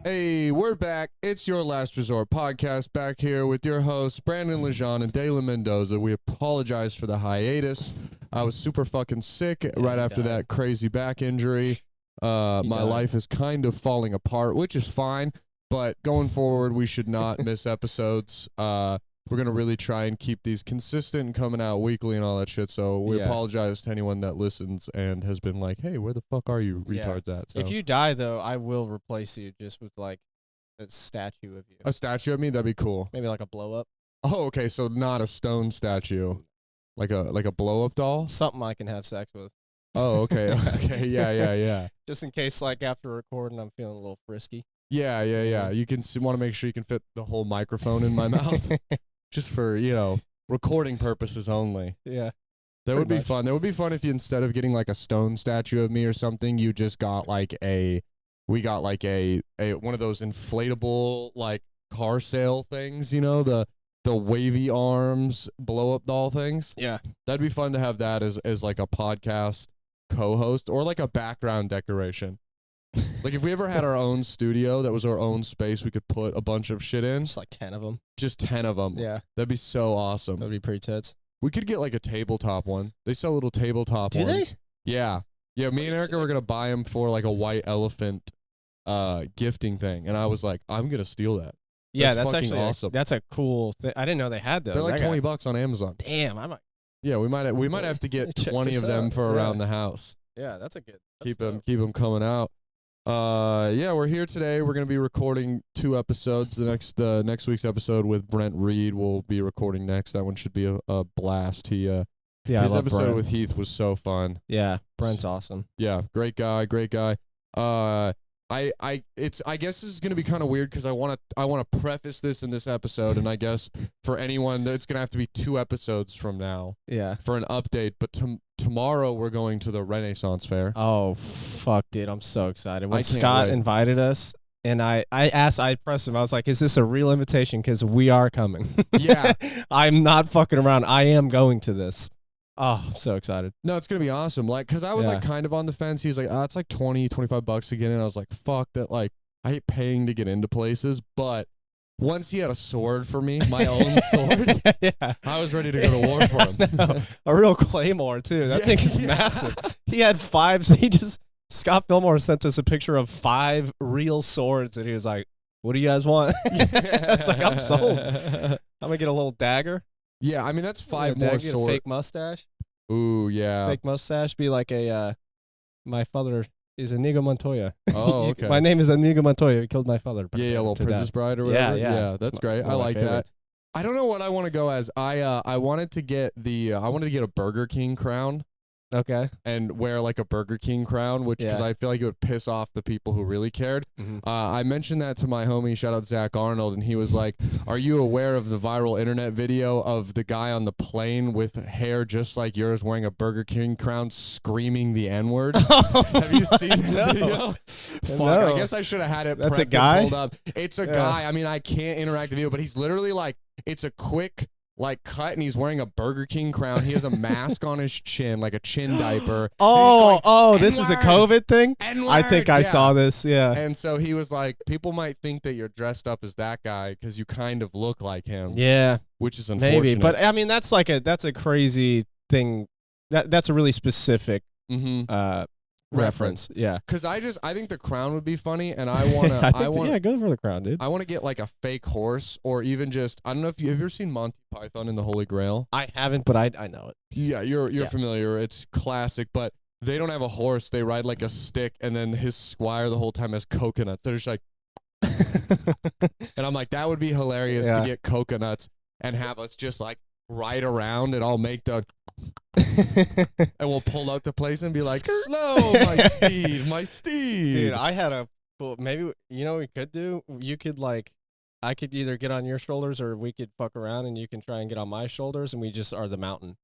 Hey, we're back. It's Your Last Resort podcast back here with your hosts, Brandon Legendre and Daylen Mendonca. We apologize for the hiatus. I was super fucking sick right after that crazy back injury. My life is kind of falling apart, which is fine. But going forward, we should not miss episodes. We're going to really try and keep these consistent and coming out weekly and all that shit. So we apologize to anyone that listens and has been like, hey, where the fuck are you retards at? So if you die, though, I will replace you just with, like, a statue of you. A statue of me? That'd be cool. Maybe, like, a blow-up. Oh, okay, so not a stone statue. Like a blow-up doll? Something I can have sex with. Oh, okay. Okay, yeah. Just in case, like, after recording, I'm feeling a little frisky. Yeah. You want to make sure you can fit the whole microphone in my mouth. Just for, recording purposes only. Yeah. That would be fun. That would be fun if you, instead of getting like a stone statue of me or something, you just got like we got like a one of those inflatable like car sale things, the wavy arms blow up doll things. Yeah. That'd be fun to have that as like a podcast co-host or like a background decoration. Like, if we ever had our own studio that was our own space, we could put a bunch of shit in. Just like 10 of them. Just 10 of them. Yeah. That'd be so awesome. That'd be pretty tits. We could get, like, a tabletop one. They sell little tabletop ones. Do they? Yeah. Yeah, me and Erica were going to buy them for, like, a white elephant gifting thing. And I was like, I'm going to steal that. Yeah, that's actually awesome. That's a cool thing. I didn't know they had those. They're like $20 on Amazon. Damn, I might. Yeah, we might have to get 20 of them for around the house. Yeah, that's a good. Keep them coming out. We're here today. We're gonna be recording 2 episodes. The next week's episode with Brent Reed will be recording next. That one should be a blast. His episode Brent. with Heath was so fun. Yeah, Brent's awesome. Yeah, great guy. I guess this is gonna be kind of weird because I wanna preface this in this episode, and I guess for anyone it's gonna have to be 2 episodes from now. Yeah. For an update, but tomorrow we're going to the Renaissance Fair. Oh fuck, dude! I'm so excited. When I can't Scott wait. invited us, and I pressed him. I was like, "Is this a real invitation? Because we are coming." Yeah. I'm not fucking around. I am going to this. Oh, I'm so excited. No, it's going to be awesome. Like, because I was like kind of on the fence. He was like, it's like $20-$25 to get in. I was like, fuck that. Like, I hate paying to get into places. But once he had a sword for me, my own sword, Yeah. I was ready to go to war for him. No, a real claymore, too. That thing is massive. He had 5. Scott Fillmore sent us a picture of 5 real swords. And he was like, what do you guys want? I was like, I'm sold. I'm going to get a little dagger. Yeah, I mean, that's 5 more Get a swords. fake mustache. Ooh, yeah. Fake mustache. Be like my father is Inigo Montoya. Oh, okay. My name is Inigo Montoya. He killed my father. Yeah, little Princess Bride or whatever. Yeah. That's great. I like that. I don't know what I want to go as. I wanted to get a Burger King crown. Okay. And wear like a Burger King crown, because I feel like it would piss off the people who really cared. Mm-hmm. I mentioned that to my homie, shout out Zach Arnold, and he was like, are you aware of the viral internet video of the guy on the plane with hair just like yours wearing a Burger King crown screaming the N-word? Have you seen that video? Fuck, No. I guess I should have had it That's a prepped guy? and pulled up. It's a guy. I mean, I can't interact the video, but he's literally like, it's a quick cut, and he's wearing a Burger King crown. He has a mask on his chin, like a chin diaper. This is a COVID thing? N-word. I think I saw this, yeah. And so he was like, people might think that you're dressed up as that guy because you kind of look like him. Yeah. Which is unfortunate. Maybe, but I mean, that's a crazy thing. That's a really specific reference. Yeah. Because I think the crown would be funny, and I want to. Go for the crown, dude. I want to get like a fake horse, or even just, I don't know if have you ever seen Monty Python and the Holy Grail? I haven't, but I know it. Yeah, you're familiar. It's classic, but they don't have a horse. They ride like a stick, and then his squire the whole time has coconuts. They're just like, and I'm like, that would be hilarious to get coconuts and have us just like ride around, and I'll make the. And we'll pull out the place and be like, slow, my steed. Dude, I had a cool, maybe, what we could do? You could I could either get on your shoulders, or we could fuck around and you can try and get on my shoulders, and we just are the mountain.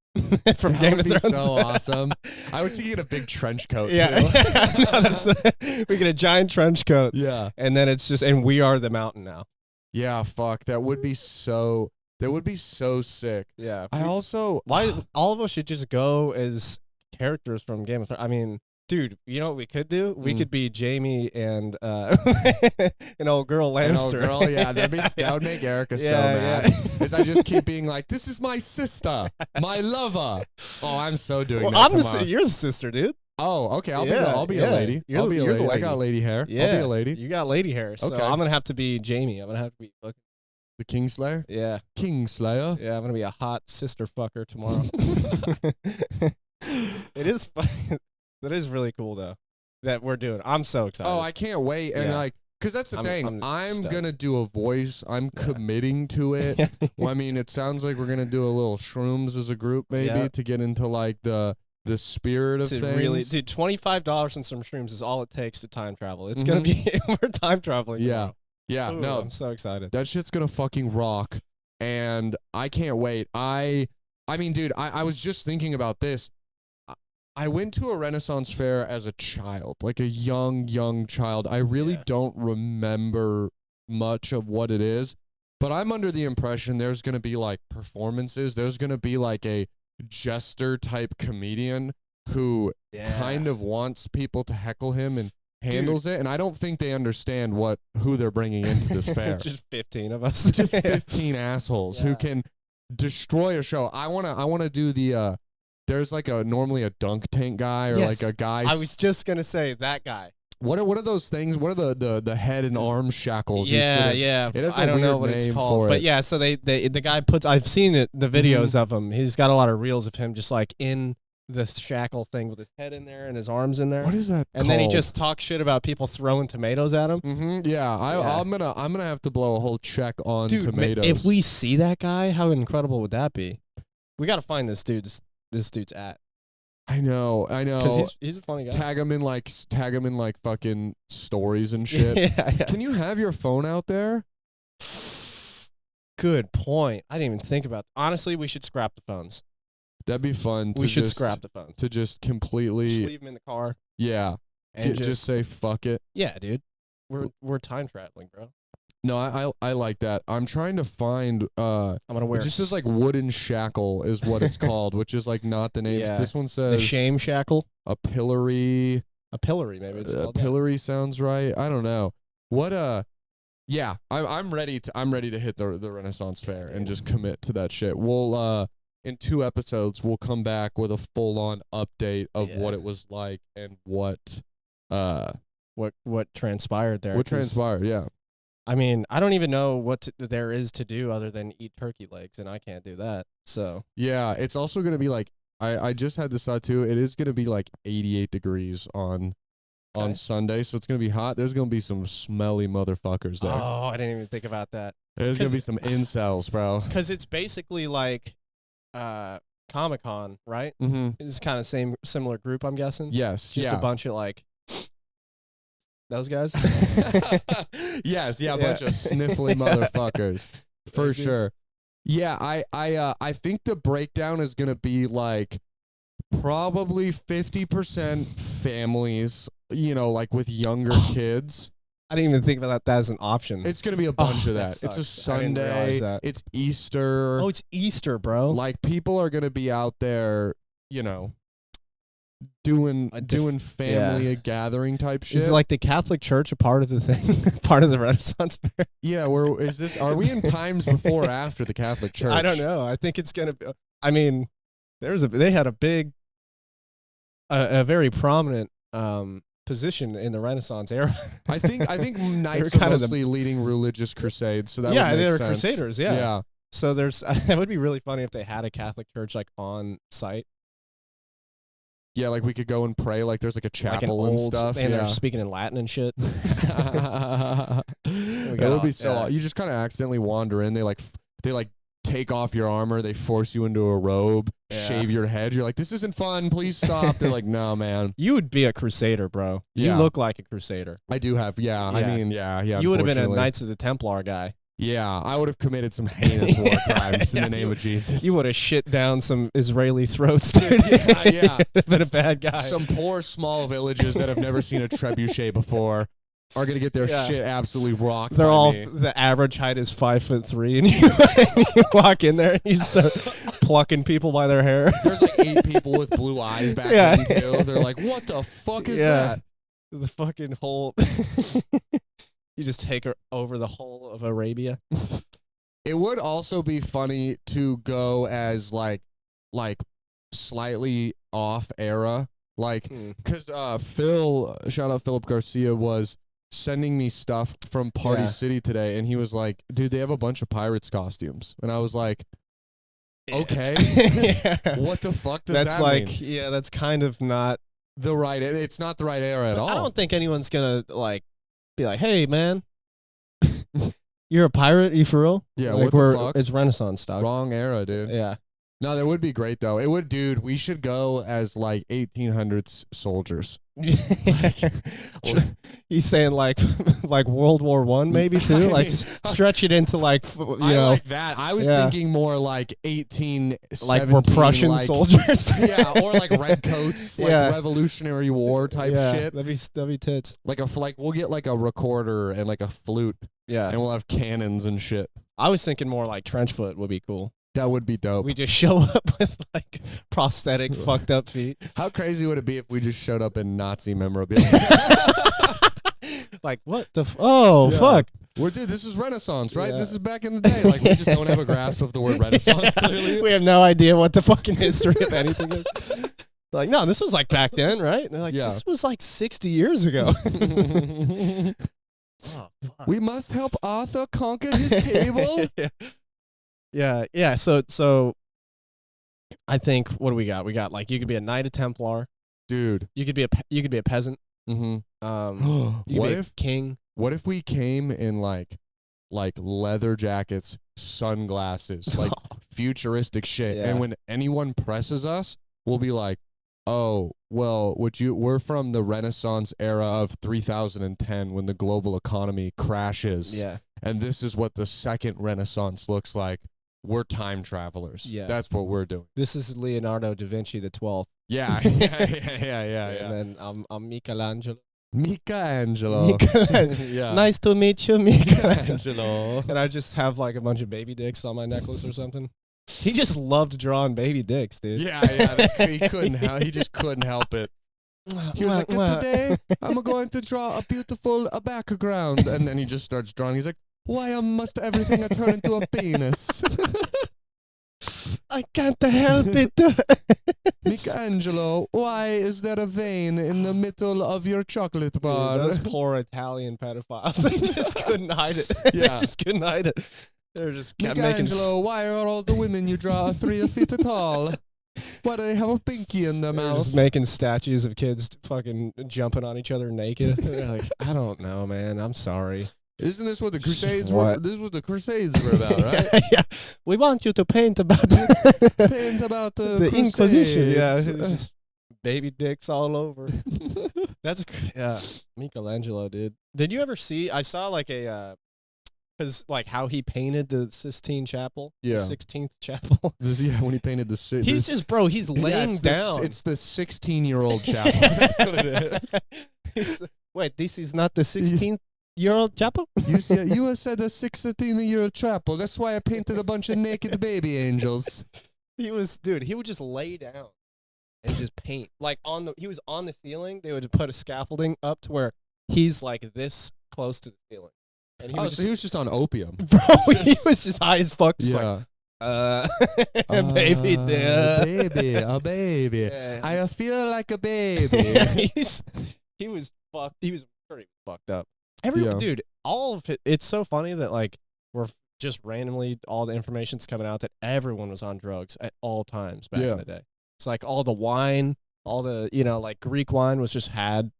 From Game of Thrones. So awesome. I would get a big trench coat. Yeah. Too. No, we get a giant trench coat. Yeah. And then it's just, and we are the mountain now. Yeah, fuck. That would be so sick. Yeah. I also, why all of us should just go as characters from Game of Thrones. I mean, Dude, you know what we could do? We could be Jamie and an old girl Lannister. An old girl, yeah, that would make Erica so mad. As I just keep being like, "This is my sister, my lover." Oh, I'm so doing that tomorrow. You're the sister, dude. Oh, okay. I'll be a lady. I'll be a lady. I got lady hair. Yeah, I'll be a lady. You got lady hair. So Okay. I'm gonna have to be Jamie. I'm gonna have to be fucking The Kingslayer. yeah. Kingslayer. Yeah, I'm gonna be a hot sister fucker tomorrow. It is fun. That is really cool though. That we're doing. I'm so excited. Oh, I can't wait. And Yeah. like, cause that's the thing. I'm stoked. gonna do a voice. I'm committing to it. Well, I mean, it sounds like we're gonna do a little shrooms as a group, maybe to get into like the spirit of to things. really, dude, $25 and some shrooms is all it takes to time travel. It's gonna be we're time traveling. Yeah, tomorrow. yeah. Ooh, No, I'm so excited. that shit's gonna fucking rock, and I can't wait. I mean, dude, I was just thinking about this. I went to a Renaissance fair as a child, like a young child. I really don't remember much of what it is, but I'm under the impression there's gonna be like performances. There's gonna be like a jester type comedian who kind of wants people to heckle him and handles it, and I don't think they understand who they're bringing into this fair. Just 15 of us. Just 15 assholes who can destroy a show. I wanna do the there's like normally a dunk tank guy or like a guy. I was just gonna say that guy. What are those things? What are the head and arm shackles? Yeah. It has I don't know what it's called, but yeah. So the guy puts. I've seen it. The videos of him. He's got a lot of reels of him just like in the shackle thing with his head in there and his arms in there. What is that? And then he just talks shit about people throwing tomatoes at him. Yeah, I'm gonna have to blow a whole check on Dude, tomatoes. if we see that guy, how incredible would that be? We got to find this dude's at. I know. Because he's a funny guy. Tag him in like fucking stories and shit. yeah. Can you have your phone out there? Good point. I didn't even think about. Honestly, we should scrap the phones. That'd be fun. We should scrap the phones. To just completely Just leave them in the car. Yeah. And just say fuck it. Yeah, dude. We're time traveling, bro. No, I like that. I'm trying to find I'm gonna wear it just says like wooden shackle is what it's called, which is like not the name. Yeah. This one the says shame shackle. a pillory. A pillory, maybe it's called. A pillory sounds right. I don't know. What yeah, I'm ready to hit the Renaissance Fair and just commit to that shit. We'll in 2 episodes we'll come back with a full on update of what it was like and what transpired there. What transpired, yeah. I mean, I don't even know what there is to do other than eat turkey legs, and I can't do that. So yeah, it's also gonna be like I just had this thought too. It is gonna be like 88 degrees on Sunday, so it's gonna be hot. There's gonna be some smelly motherfuckers there. Oh, I didn't even think about that. There's gonna be some incels, bro. Because it's basically like Comic-Con, right? Mm-hmm. It's kind of similar group, I'm guessing. Yes, Just a bunch of like those guys. Yes, a bunch of sniffly motherfuckers for sure. Yeah, I think the breakdown is gonna be like probably 50% families, like with younger kids. I didn't even think about that as an option. It's gonna be a bunch of that. Sucks. It's a Sunday. It's Easter. Oh, it's Easter, bro. Like people are gonna be out there, doing family gathering type shit. Is like the Catholic Church a part of the thing? Part of the Renaissance Fair? Yeah, are we in times before or after the Catholic Church? I don't know. I think it's gonna be. I mean, they had a big, a very prominent position in the Renaissance era. I think knights are mostly leading religious crusades. So that would make they were sense. crusaders. Yeah. So that would be really funny if they had a Catholic church like on site. Yeah, like we could go and pray. Like there's like a chapel like and stuff. And they're speaking in Latin and shit. That would be so. You just kind of accidentally wander in. They take off your armor. They force you into a robe. Shave your head. You're like, this isn't fun. Please stop. They're like, no, man. You would be a crusader, bro. You look like a crusader. I do have. Yeah. I mean, yeah. You would have been a Knights of the Templar guy. Yeah, I would have committed some heinous war crimes in the name of Jesus. You would have shit down some Israeli throats, dude. Yeah. Been a bad guy. Some poor small villages that have never seen a trebuchet before. are gonna get their Yeah. shit absolutely rocked. They're by all me. the average height is 5'3", and you walk in there and you start plucking people by their hair. There's like 8 people with blue eyes back Yeah. then too. They're like, what the fuck is that? The fucking whole. You just take her over the whole of Arabia. It would also be funny to go as like slightly off era, like because Phil, shout out Philip Garcia, was sending me stuff from Party City today, and he was like, "Dude, they have a bunch of pirates costumes," and I was like, "Okay, what the fuck does That's that like, mean?" yeah, that's kind of not The right, it's not the right era at all. I don't think anyone's gonna like be like, "Hey, man, you're a pirate? You for real?" Yeah, like what the fuck? It's Renaissance stuff. Wrong era, dude. Yeah. No, that would be great though. It would, dude. We should go as like 1800s soldiers. He's saying like World War One maybe too. I Like mean, stretch it into like I like that. I was thinking more like 1817, like we're Prussian soldiers. Yeah, or like redcoats, like Revolutionary War type shit. That'd be tits. Like we'll get like a recorder and like a flute. Yeah, and we'll have cannons and shit. I was thinking more like trench foot would be cool. That would be dope. We just show up with like prosthetic fucked up feet. How crazy would it be if we just showed up in Nazi memorabilia? Like what the? Fuck. Dude, this is Renaissance, right? Yeah. This is back in the day. Like we just don't have a grasp of the word Renaissance. Clearly, we have no idea what the fucking history of anything is. Like, no, this was like back then, right? And they're like, this was like 60 years ago. Oh, fuck. We must help Arthur conquer his table. Yeah. So I think what do we got? We got like you could be a Knight of Templar, dude. You could be a peasant. Mm-hmm. You could be a king. What if we came in like leather jackets, sunglasses, like futuristic shit, and when anyone presses us, we'll be like, "Oh, well, we're from the Renaissance era of 3010 when the global economy crashes. Yeah. And this is what the second Renaissance looks like. We're time travelers. Yeah. That's what we're doing." This is Leonardo da Vinci the 12th. Yeah. Yeah. And then I'm Michelangelo. Michelangelo. Yeah. Nice to meet you, Michelangelo. And I just have like a bunch of baby dicks on my necklace or something. He just loved drawing baby dicks, dude. Yeah. He just couldn't help it. He was like, today I'm going to draw a beautiful background. And then he just starts drawing. He's like, why must everything turn into a penis? I can't help it. Michelangelo, why is there a vein in the middle of your chocolate bar? Dude, those poor Italian pedophiles. They just couldn't hide it. Yeah. They just couldn't hide it. They're just kept Michelangelo, why are all the women you draw 3 feet tall? Why do they have a pinky in their mouth? Just making statues of kids fucking jumping on each other naked. They're like, I don't know, man. I'm sorry. Isn't this what the Crusades were? This is what the Crusades were about, right? Yeah. We want you to paint about the Inquisition. Yeah. It was just baby dicks all over. That's Michelangelo, dude. Did you ever see? I saw like a because like how he painted the Sistine Chapel. Yeah. The 16th Chapel. When he painted the He's just he's laying down. It's the 16-year-old chapel. That's what it is. Wait, this is not the 16-year-old chapel? You said a 16-year-old chapel. That's why I painted a bunch of naked baby angels. He would just lay down and just paint. Like he was on the ceiling. They would put a scaffolding up to where he's like this close to the ceiling. And he was just on opium. Bro, he was just high as fuck. Just yeah. Baby, a baby. Yeah. I feel like a baby. He was fucked. He was pretty fucked up. Dude, all of it. It's so funny that like we're just randomly all the information's coming out that everyone was on drugs at all times back in the day. It's like all the wine, all the like Greek wine was just had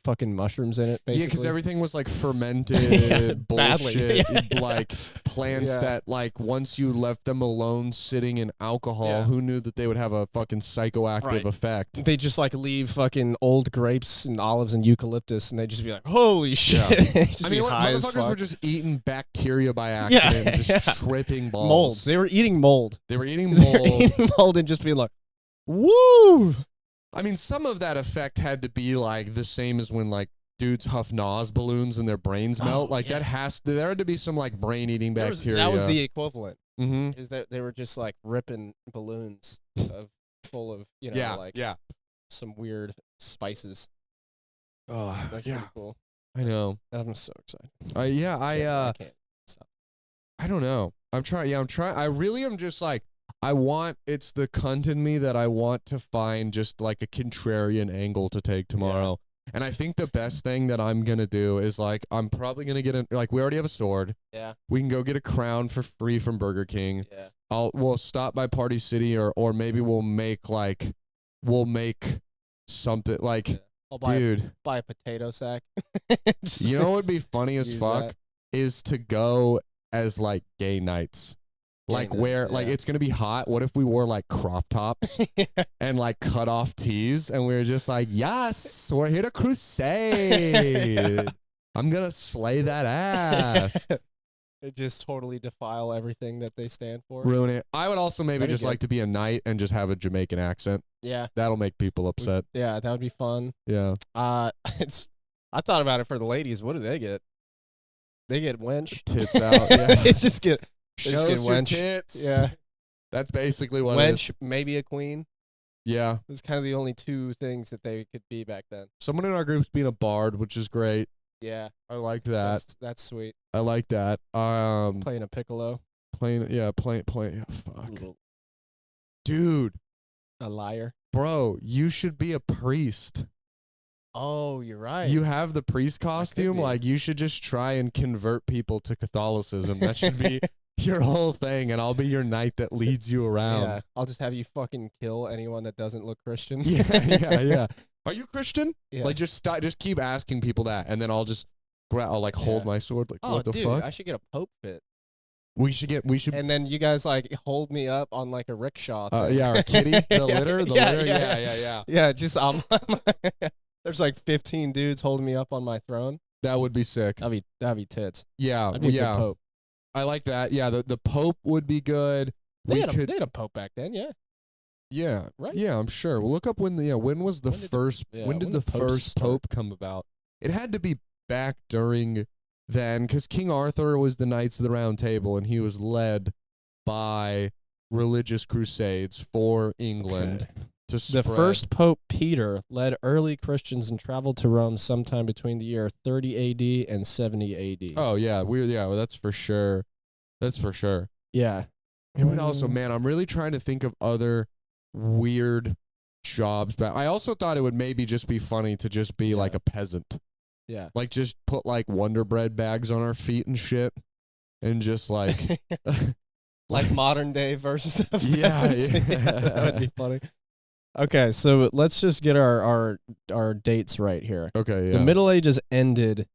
fucking mushrooms in it, basically. Yeah, because everything was like fermented bullshit, badly. like plants that like once you left them alone sitting in alcohol, who knew that they would have a fucking psychoactive effect? They just like leave fucking old grapes and olives and eucalyptus, and they just be like, holy shit. I mean, motherfuckers were just eating bacteria by accident, just tripping balls. Mold. They were eating mold. They were eating mold And just being like, woo! I mean, some of that effect had to be like the same as when like dudes huff Nas balloons and their brains melt. Like that there had to be some like brain eating bacteria. That was the equivalent. Mm-hmm. Is that they were just like ripping balloons full of some weird spices. Oh, That's yeah. pretty cool. I know. I'm so excited. I can't stop. I don't know. I'm trying. Yeah, I'm trying. I really am just like, it's the cunt in me that I want to find just like a contrarian angle to take tomorrow. Yeah. And I think the best thing that I'm going to do is like, I'm probably going to get like, we already have a sword. Yeah. We can go get a crown for free from Burger King. Yeah. We'll stop by Party City or maybe we'll make something like, I'll buy a potato sack. You know what would be funny as fuck that. is to go as like gay nights. Like like it's gonna be hot. What if we wore like crop tops and like cut off tees and we were just like, yes, we're here to crusade. I'm gonna slay that ass. It just totally defile everything that they stand for. Ruin it. I would also maybe just like to be a knight and just have a Jamaican accent. Yeah. That'll make people upset. Yeah, that would be fun. Yeah. I thought about it for the ladies. What do they get? They get wench. Tits out. Yeah. They just get Show us your wench. tits. Yeah. That's basically what wench, it is. maybe a queen. Yeah. It was kind of the only two things that they could be back then. Someone in our group's being a bard, which is great. Yeah. I like that. That's sweet. I like that. Playing a piccolo. Playing. Yeah, fuck. Dude. A liar. Bro, you should be a priest. Oh, you're right. You have the priest costume. be. Like, you should just try and convert people to Catholicism. That should be your whole thing, and I'll be your knight that leads you around. Yeah, I'll just have you fucking kill anyone that doesn't look Christian. Yeah. Are you Christian? Yeah. Like, just keep asking people that, and then I'll just hold my sword. Like, what the fuck? I should get a pope fit. We should. And then you guys like hold me up on like a rickshaw thing. Yeah, our kitty, the litter, litter. Yeah. Yeah, just there's like 15 dudes holding me up on my throne. That would be sick. That'd be tits. Yeah, I'd be a good pope. I like that. Yeah, the pope would be good. They had a pope back then. Yeah. Yeah. Right. Yeah, I'm sure. We'll look up when was the first when did the first pope come about? It had to be back during then, because King Arthur was the Knights of the Round Table, and he was led by religious crusades for England to spread. The first Pope Peter led early Christians and traveled to Rome sometime between the year 30 A.D. and 70 A.D. Oh yeah, well, that's for sure. That's for sure. Yeah. And but also, man, I'm really trying to think of other weird jobs. But I also thought it would maybe just be funny to just be like a peasant. Yeah. Like, just put, like, Wonder Bread bags on our feet and shit. And just, like... like modern day versus of yeah. That would be funny. Okay, so let's just get our dates right here. Okay, yeah. The Middle Ages ended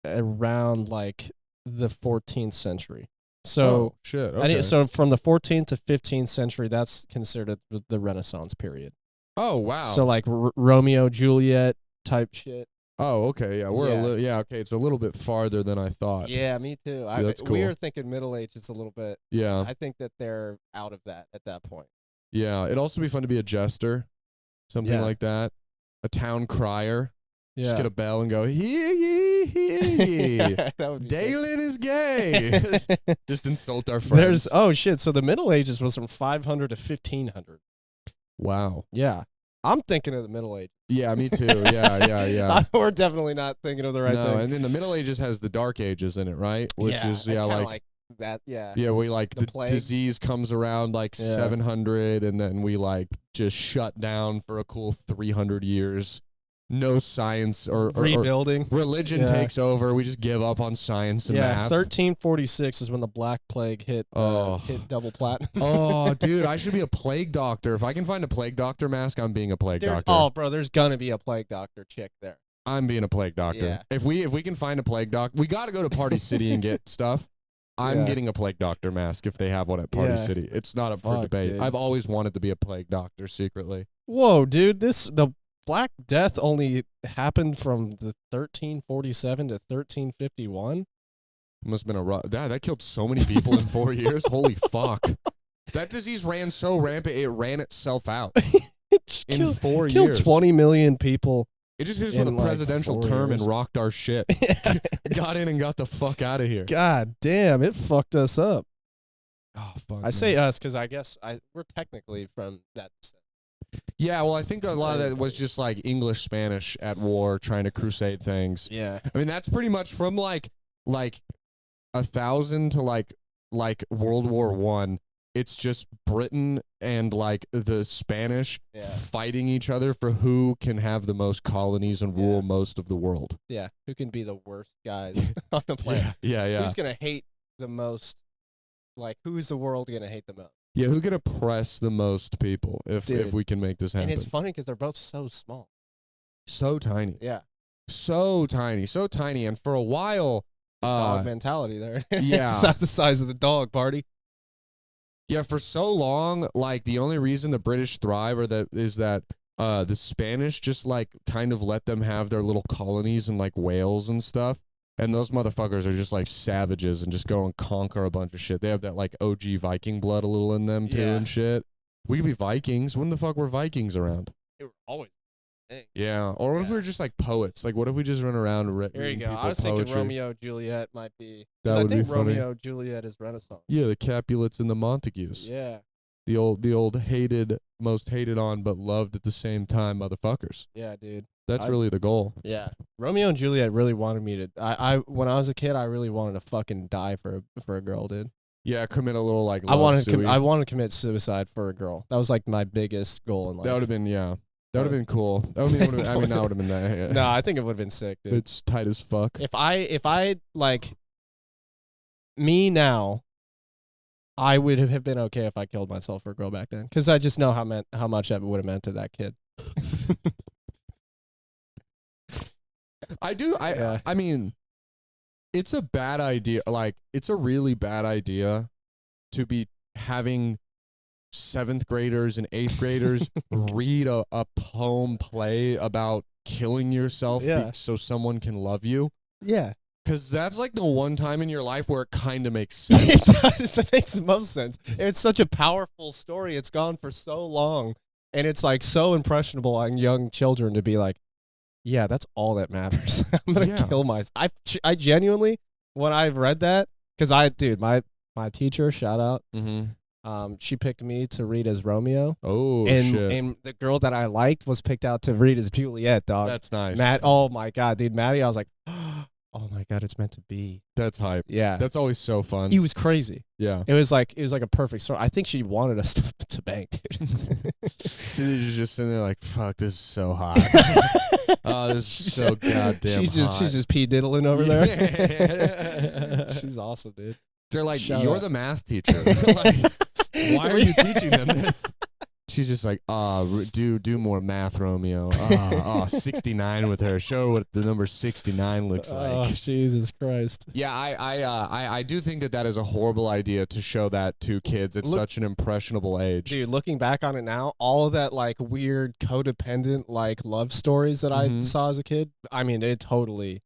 around, like, the 14th century. So, shit, okay. So from the 14th to 15th century, that's considered the Renaissance period. Oh, wow. So, like, Romeo, Juliet type shit. Oh, okay, yeah. Okay, it's a little bit farther than I thought. Yeah, me too. That's cool. We were thinking Middle Ages a little bit. Yeah. I think that they're out of that at that point. Yeah, it'd also be fun to be a jester, something like that. A town crier. Yeah. Just get a bell and go, hear ye, hear ye. That would be Daylen is gay. Just insult our friends. So the Middle Ages was from 500 to 1500. Wow. Yeah. I'm thinking of the Middle Ages. Yeah, me too. Yeah. We're definitely not thinking of the right thing. And then the Middle Ages has the Dark Ages in it, right? Which is like that. Yeah. Yeah, we like the plague. disease comes around like 700, and then we like just shut down for a cool 300 years. No science or rebuilding. Religion takes over. We just give up on science and math. 1346 is when the Black Plague hit double platinum. Oh, dude, I should be a plague doctor. If I can find a plague doctor mask, I'm being a plague doctor. Oh, bro, there's gonna be a plague doctor chick there. I'm being a plague doctor. Yeah. If we can find a plague doctor, we got to go to Party City and get stuff. I'm getting a plague doctor mask if they have one at Party City. It's not up for debate. Dude. I've always wanted to be a plague doctor secretly. Whoa, dude, the Black Death only happened from the 1347 to 1351. Must have been a rough. That killed so many people in 4 years. Holy fuck! That disease ran so rampant it ran itself out in 4 years. Killed 20 million people It just hit us with a in, like, presidential 4 term years. and rocked our shit. Got in and got the fuck out of here. God damn, it fucked us up. Oh, fuck. I say us because I guess we're technically from that. Yeah, well, I think a lot of that was just like English, Spanish at war, trying to crusade things. Yeah. I mean, that's pretty much from like 1,000 to like World War I. It's just Britain and like the Spanish fighting each other for who can have the most colonies and rule most of the world. Yeah. Who can be the worst guys on the planet? Yeah. Who's gonna hate the most? Like, who's the world gonna hate the most? Yeah, who can oppress the most people if we can make this happen? And it's funny because they're both so small. So tiny. Yeah. So tiny. And for a while, Dog mentality there. Yeah. It's not the size of the dog, party. Yeah, for so long, like the only reason the British thrive is that the Spanish just like kind of let them have their little colonies in like Wales and stuff. And those motherfuckers are just like savages and just go and conquer a bunch of shit. They have that like OG Viking blood a little in them too and shit. We could be Vikings. When the fuck were Vikings around? They were always. Yeah. Or what if we were just like poets? Like what if we just run around and There you go. I was thinking Romeo Juliet might be. That I would think be funny. Romeo Juliet is Renaissance. Yeah, the Capulets and the Montagues. Yeah. The old hated, most hated on but loved at the same time motherfuckers. Yeah, dude. That's really the goal. Yeah. Romeo and Juliet really wanted me to. I when I was a kid, I really wanted to fucking die for a girl, dude. Yeah, commit a little like. I wanted to commit suicide for a girl. That was like my biggest goal in life. That would have been That would have been cool. That would have I mean, that would have been that. Yeah. No, I think it would have been sick, dude. It's tight as fuck. If I like me now, I would have been okay if I killed myself for a girl back then, because I just know how much that would have meant to that kid. I do. I mean, it's a bad idea. Like, it's a really bad idea to be having 7th graders and 8th graders read a poem play about killing yourself so someone can love you. Yeah. Because that's like the one time in your life where it kind of makes sense. It makes the most sense. It's such a powerful story. It's gone for so long. And it's like so impressionable on young children to be like, yeah, that's all that matters. I'm going to kill myself. I genuinely, when I've read that, because my teacher, shout out, she picked me to read as Romeo. Oh, and, shit. And the girl that I liked was picked out to read as Juliet, dog. That's nice. Oh my God, dude. Maddie, I was like, oh my God, it's meant to be. That's hype. Yeah. That's always so fun. He was crazy. Yeah. It was like a perfect story. I think she wanted us to bang, dude. She's just sitting there like, fuck, this is so hot. Oh, this is so goddamn hot. She's just pee diddling over there. She's awesome, dude. They're like, Shout you're out. the math teacher. Like, why are you teaching them this? She's just like, do more math, Romeo. 69 with her. Show her what the number 69 looks like. Oh, Jesus Christ. Yeah, I do think that is a horrible idea to show that to kids at such an impressionable age. Dude, looking back on it now, all of that like weird codependent like love stories that I saw as a kid, I mean, it totally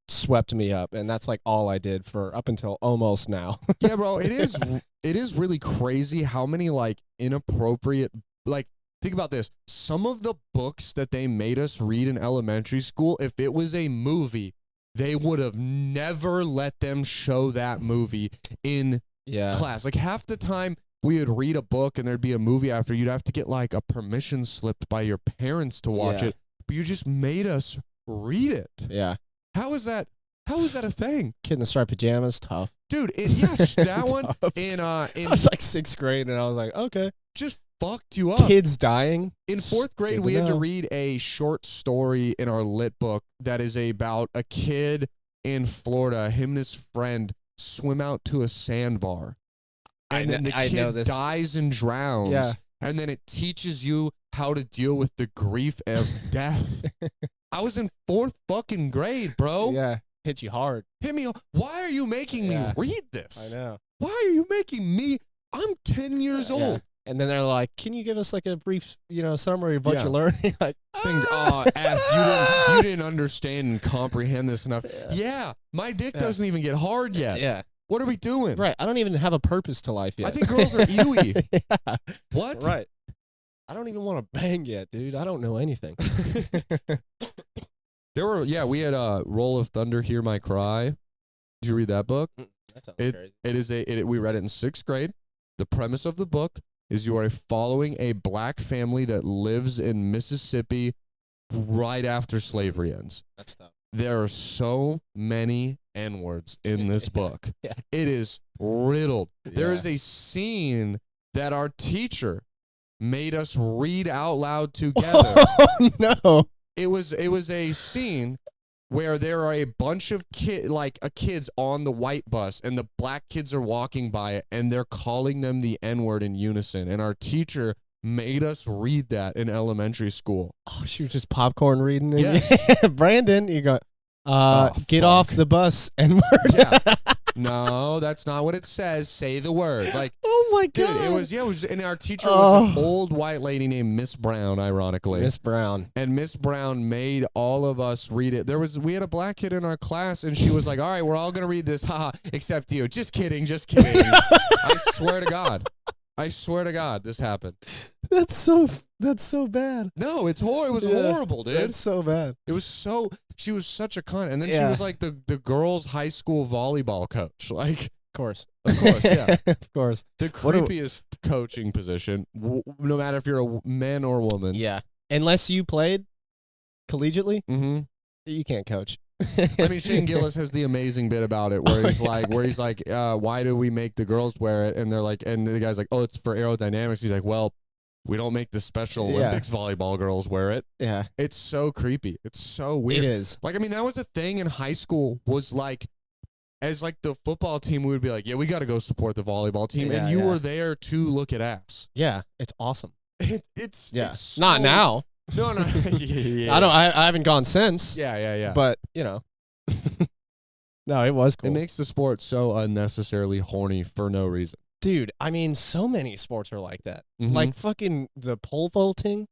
swept me up, and that's like all I did for up until almost now. Yeah, bro, it is really crazy how many like inappropriate, like, think about this. Some of the books that they made us read in elementary school, if it was a movie, they would have never let them show that movie in class. Like, half the time we would read a book and there'd be a movie after, you'd have to get like a permission slip by your parents to watch it, but you just made us read it. Yeah. How is that a thing? Kid in the striped pajamas, tough. Dude, that one in I was like 6th grade, and I was like, okay. Just fucked you up. Kids dying. In 4th grade, we had to read a short story in our lit book that is about a kid in Florida. Him and his friend swim out to a sandbar. And then the kid dies and drowns. Yeah. And then it teaches you how to deal with the grief of death. I was in 4th fucking grade, bro. Yeah. Hit you hard. Hit me. Why are you making me read this? I know. Why are you making me? I'm 10 years old. Yeah. And then they're like, can you give us like a brief, summary of what you learned? Like, F, you didn't understand and comprehend this enough. Yeah, my dick doesn't even get hard yet. Yeah. What are we doing? Right. I don't even have a purpose to life yet. I think girls are ewy. Yeah. What? Right. I don't even want to bang yet, dude. I don't know anything. We had Roll of Thunder, Hear My Cry. Did you read that book? That sounds crazy. We read it in 6th grade. The premise of the book is you are following a black family that lives in Mississippi right after slavery ends. That's tough. There are so many N-words in this book. Yeah. It is riddled. Yeah. There is a scene that our teacher made us read out loud together. Oh, no. It was a scene where there are a bunch of kids on the white bus, and the black kids are walking by it, and they're calling them the N-word in unison. And our teacher made us read that in elementary school. Oh, she was just popcorn reading. Yes. Brandon, you go, get fuck. off the bus, N-word. Yeah. No, that's not what it says. Say the word. Like, oh my dude, God. it was, and our teacher was an old white lady named Miss Brown, ironically. Miss Brown. And Miss Brown made all of us read it. We had a black kid in our class, and she was like, all right, we're all going to read this, haha, except you. Just kidding, just kidding. I swear to God, this happened. That's so bad. No, it's horrible. It was horrible, dude. That's so bad. She was such a cunt. And then she Yeah. was like the girls' high school volleyball coach. Like, Of course, yeah. of course. The creepiest coaching position, no matter if you're a man or woman. Yeah, unless you played collegiately, Mm-hmm. you can't coach. I mean, Shane Gillis has the amazing bit about it where he's like, why do we make the girls wear it? And they're like, and the guy's like, oh, it's for aerodynamics. He's like, well, we don't make the Special Olympics volleyball girls wear it. Yeah, It's so creepy. It's so weird. it is. Like, I mean, that was a thing in high school, was like, as like the football team, we would be like, yeah, we got to go support the volleyball team. Yeah, and you yeah. were there to look at ass. Yeah, it's awesome. It's so, Not now. No. Yeah. I haven't gone since. Yeah. But you know, no, it was cool. It makes the sport so unnecessarily horny for no reason. Dude, I mean, so many sports are like that. Mhm. Like fucking the pole vaulting.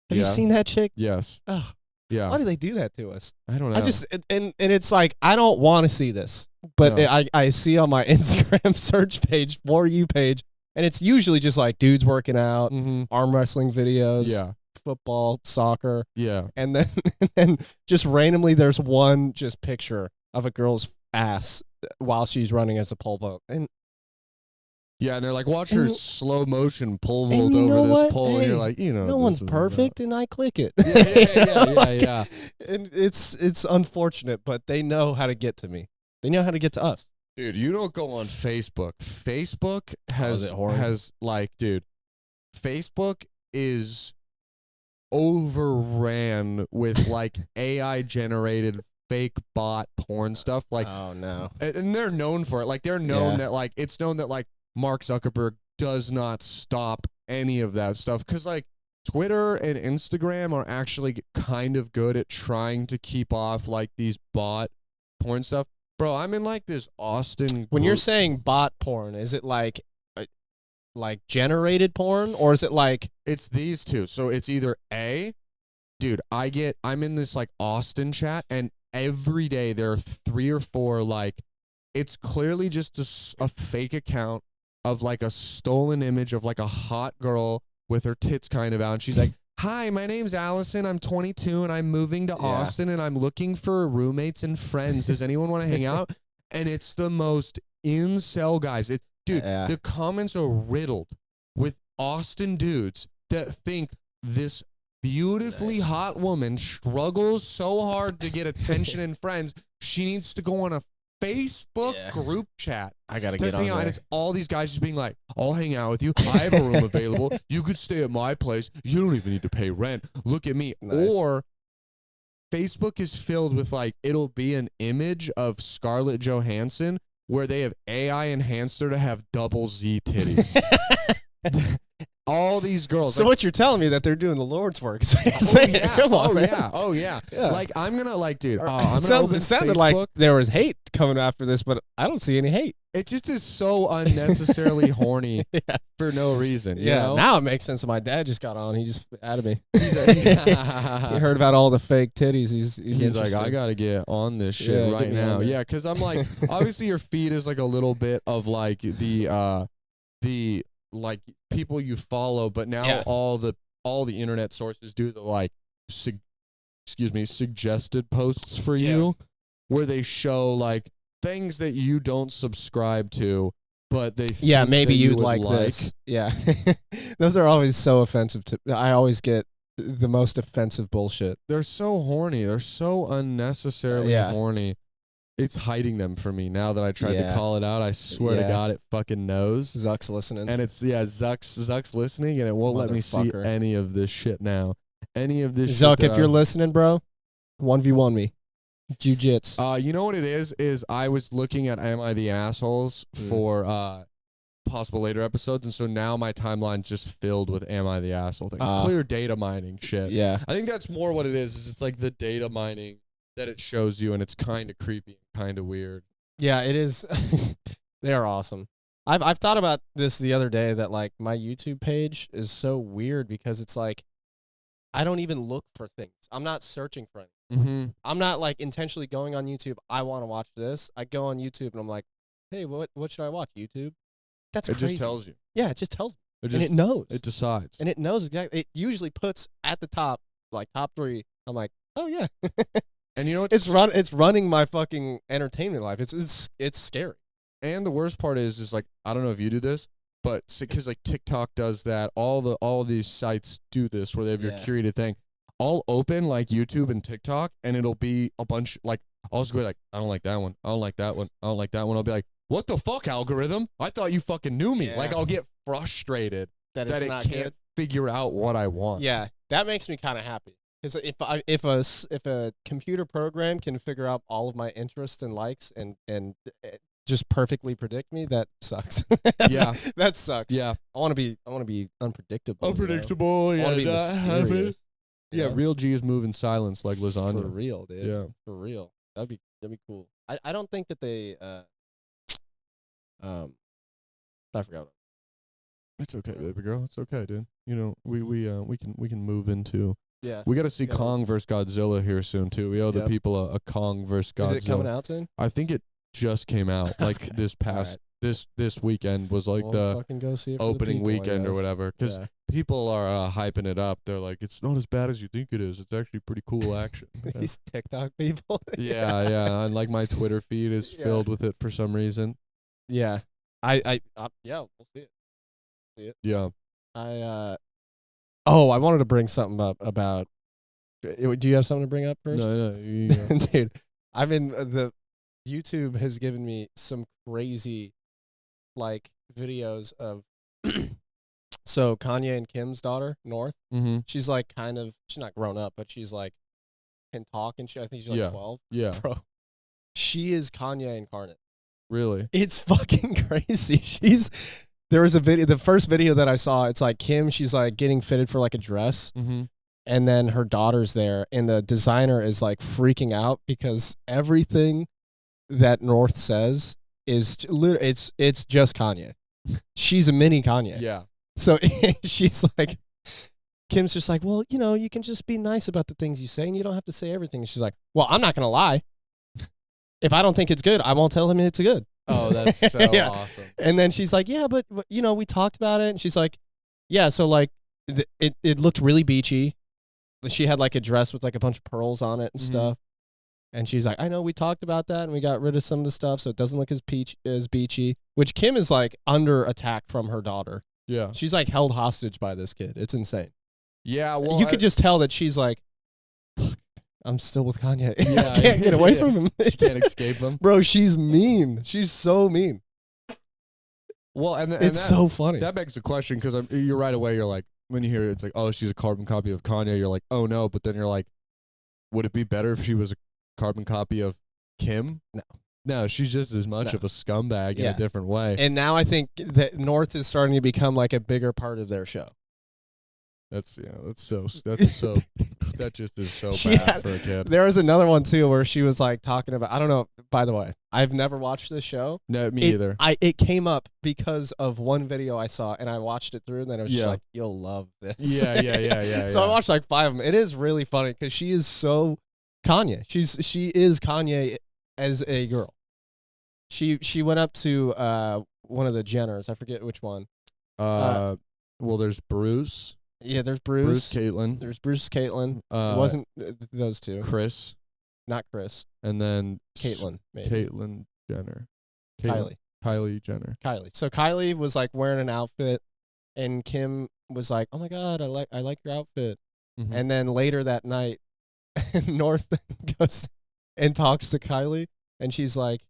Have you Yeah. seen that chick? Yes. Ugh, Yeah. why do they do that to us? I don't know. I just and it's like I don't want to see this, but No. I see on my Instagram search page, For You page, and it's usually just like dudes working out, Mm-hmm. arm wrestling videos, Yeah. football, soccer, Yeah. and then and just randomly there's one just picture of a girl's ass while she's running as a pole vault, and Yeah. And they're like, watch her And- slow motion pole and vault you know over this what? pole. And Hey, you're like, no this one's isn't perfect, and I click it. Yeah. Yeah. And it's unfortunate, but they know how to get to me. They know how to get to us. Dude, you don't go on Facebook. Facebook is it horrible? has like, dude, Facebook is overran with like AI generated fake bot porn stuff. Like, Oh no. and they're known for it. Like, they're known Yeah. that like it's known that like Mark Zuckerberg does not stop any of that stuff, because like Twitter and Instagram are actually kind of good at trying to keep off like these bot porn stuff. Bro, I'm in like this Austin. When you're group- saying bot porn, is it like generated porn, or is it like it's these two. So it's either dude, I'm in this like Austin chat, and every day there are 3 or 4 like, it's clearly just a fake account of like a stolen image of like a hot girl with her tits kind of out, and she's like, hi, my name's Allison, I'm 22 and I'm moving to Austin and I'm looking for roommates and friends. Does anyone want to hang out? And it's the most incel guys. Dude, Yeah. the comments are riddled with Austin dudes that think this beautifully Nice. hot woman struggles so hard to get attention and friends, she needs to go on a Facebook Yeah. group chat. I gotta Just get on hang out, there. and it's all these guys just being like, I'll hang out with you. I have a room available. You could stay at my place. You don't even need to pay rent. Look at me. Nice. Or Facebook is filled with like, it'll be an image of Scarlett Johansson where they have AI enhanced her to have double Z titties. All these girls. So like, what you're telling me that they're doing the Lord's work? So you're oh saying, yeah, come on, oh man. yeah, oh yeah. Yeah. Like I'm gonna like, dude. I'm It gonna sounds- open it sounded Facebook. like there was hate coming after this, but I don't see any hate. It just is so unnecessarily horny Yeah. for no reason. You Yeah, know? now it makes sense. My dad just got on. He just added me. He's He heard about all the fake titties. He's like, interested. I gotta get on this shit Yeah, right get me on now. there. Yeah, because I'm like, obviously your feed is like a little bit of like the like people you follow, but now Yeah. all the all the internet sources do the like, suggested posts for you, where they show like things that you don't subscribe to, but they think maybe that you you'd would like this. Yeah, those are always so offensive to. I always get the most offensive bullshit. They're so horny. They're so unnecessarily horny. It's hiding them from me now that I tried to call it out. I swear to God, it fucking knows. Zuck's listening. And it's, Zuck's listening, and it won't let me see any of this shit now. Any of this Zuck, shit. if you're listening, bro, 1v1 me. Jiu-jitsu. You know what it is I was looking at Am I the Assholes for possible later episodes, and so now my timeline's just filled with Am I the Asshole thing. Clear data mining shit. Yeah. I think that's more what it is it's like the data mining that it shows you, and it's kind of creepy and kind of weird. Yeah, it is. They are awesome. I've thought about this the other day, that like my YouTube page is so weird because it's like I don't even look for things. I'm not searching for anything. Mm-hmm. I'm not like intentionally going on YouTube. I want to watch this. I go on YouTube and I'm like, hey, what should I watch? YouTube? That's crazy. It just tells you. Yeah, it just tells me. And it knows. It decides. And it knows exactly. It usually puts at the top, like top 3. I'm like, oh yeah. And you know it's running my fucking entertainment life. It's scary. And the worst part is like, I don't know if you do this, but because like TikTok does that, all these sites do this where they have your curated thing. I'll open like YouTube and TikTok, and it'll be a bunch like I'll just go like, I don't like that one, I don't like that one, I don't like that one. I'll be like, what the fuck, algorithm? I thought you fucking knew me. Yeah. Like I'll get frustrated that it can't figure out what I want. Yeah, that makes me kind of happy. Because if a computer program can figure out all of my interests and likes and just perfectly predict me, that sucks. Yeah, that sucks. Yeah, I want to be unpredictable. Unpredictable. You know? I want to be mysterious. Yeah, real G's move in silence like lasagna. For real, dude. Yeah, for real. That'd be cool. I don't think that they I forgot. It's okay, baby girl. It's okay, dude. You know, we can move into. Yeah. We got to see Kong versus Godzilla here soon too. We owe the people a Kong versus Godzilla. Is it coming out soon? I think it just came out like this past this weekend was like the go see it opening people, weekend or whatever, because people are hyping it up. They're like, it's not as bad as you think it is. It's actually pretty cool action. These TikTok people. yeah. And like my Twitter feed is filled with it for some reason. Yeah. I we'll see it. Yeah. I wanted to bring something up about. Do you have something to bring up first? No. Dude, the YouTube has given me some crazy, like, videos of. So Kanye and Kim's daughter, North. Mm-hmm. She's like she's not grown up, but she's like can talk and shit. I think she's like 12. Yeah, bro. She is Kanye incarnate. Really? It's fucking crazy. There was a video, the first video that I saw, it's like Kim, she's like getting fitted for like a dress. Mm-hmm. And then her daughter's there, and the designer is like freaking out because everything that North says is it's just Kanye. She's a mini Kanye. Yeah. So she's like, Kim's just like, well, you know, you can just be nice about the things you say, and you don't have to say everything. And she's like, well, I'm not gonna lie. If I don't think it's good, I won't tell him it's good. Oh, that's so awesome. And then she's like, yeah, but you know, we talked about it. And she's like, yeah, so like it looked really beachy. She had like a dress with like a bunch of pearls on it and stuff. And she's like, I know we talked about that and we got rid of some of the stuff so it doesn't look as beachy, which Kim is like under attack from her daughter. Yeah. She's like held hostage by this kid. It's insane. Yeah, well, you could just tell that she's like, I'm still with Kanye. Yeah, I can't get away from him. She can't escape him. Bro, she's mean. She's so mean. Well, and it's so funny. That begs the question, because you're right away, you're like, when you hear it, it's like, oh, she's a carbon copy of Kanye. You're like, oh, no. But then you're like, would it be better if she was a carbon copy of Kim? No, she's just as much of a scumbag in a different way. And now I think that North is starting to become like a bigger part of their show. That just is so bad for a kid. There was another one too where she was like talking about, I don't know, by the way, I've never watched this show. No, me either. It came up because of one video I saw and I watched it through and then I was just like, you'll love this. Yeah. So I watched like 5 of them. It is really funny because she is so Kanye. She is Kanye as a girl. She went up to one of the Jenners. I forget which one. Well, there's Bruce. Yeah, there's Bruce, Bruce. Caitlyn, There's Bruce, Caitlyn. It wasn't those two. Chris, Not Chris. and then Caitlyn, maybe. Caitlyn Jenner. Kylie Jenner. Kylie. So Kylie was like wearing an outfit, and Kim was like, "Oh my God, I like your outfit." Mhm. And then later that night, North goes and talks to Kylie, and she's like,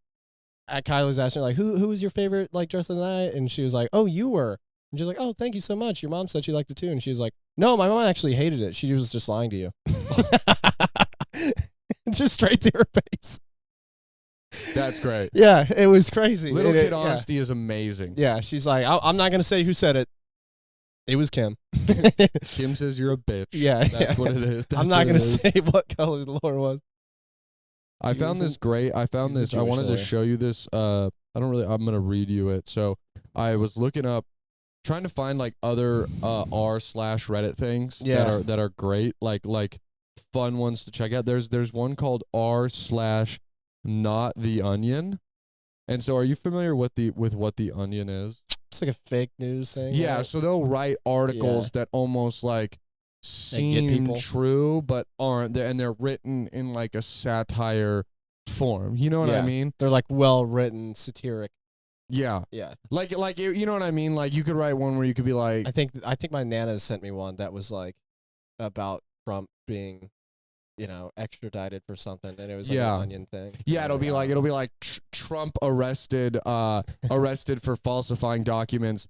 Kylie's asking her, like, who was your favorite like dress of the night? And she was like, "Oh, you were." And she's like, "Oh, thank you so much. Your mom said she liked it too." And she was like, "No, my mom actually hated it. She was just lying to you." Just straight to her face. That's great. Yeah, it was crazy. Little kid honesty is amazing. Yeah, she's like, I'm not going to say who said it. It was Kim. Kim says you're a bitch. Yeah. That's what it is. I'm not going to say what color the Lord was. I found this great. I found this. I wanted to show you this. I'm going to read you it. So I was looking up, trying to find like other r/Reddit things that are great, like fun ones to check out. There's one called r/Not the Onion. And so are you familiar with what the Onion is? It's like a fake news thing. Yeah, right? so they'll write articles that almost like seem true but aren't, and they're written in like a satire form. You know what I mean? They're like well written, satiric. Yeah. Yeah. Like you know what I mean? Like you could write one where you could be like, I think my Nana sent me one that was like about Trump being, extradited for something, and it was like an Onion thing. Yeah, it'll be like Trump arrested for falsifying documents.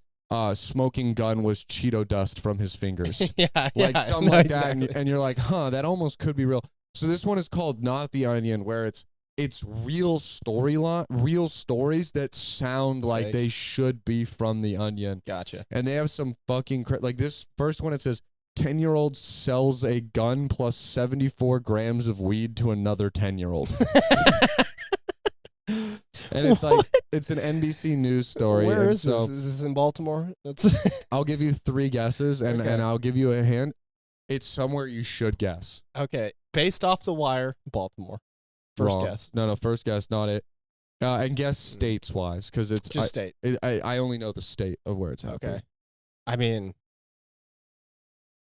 Smoking gun was Cheeto dust from his fingers. Something like that, and you're like, huh, that almost could be real. So this one is called Not the Onion, where it's real stories that sound like they should be from the Onion. Gotcha. And they have some fucking like this first one. It says 10-year-old sells a gun plus 74 grams of weed to another 10-year-old. And it's like it's an NBC News story. Where is this? Is this in Baltimore? I'll give you 3 guesses, and I'll give you a hint. It's somewhere you should guess. Okay, based off The Wire, Baltimore. First Wrong. guess. No, first guess, not it. And guess states wise, because it's just state. I only know the state of where it's happening. Okay. I mean,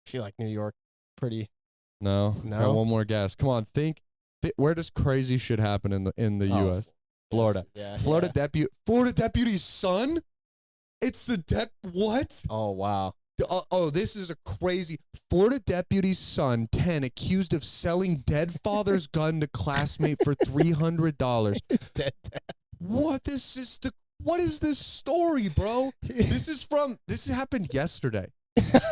I feel like New York, pretty. No. Got one more guess. Come on, think. Where does crazy shit happen in the U.S.? Florida. Yeah. Florida deputy's son? It's the what? Oh, wow. This is a crazy. Florida deputy's son, 10, accused of selling dead father's gun to classmate for $300. It's dead dad. What is this story, bro? This happened yesterday.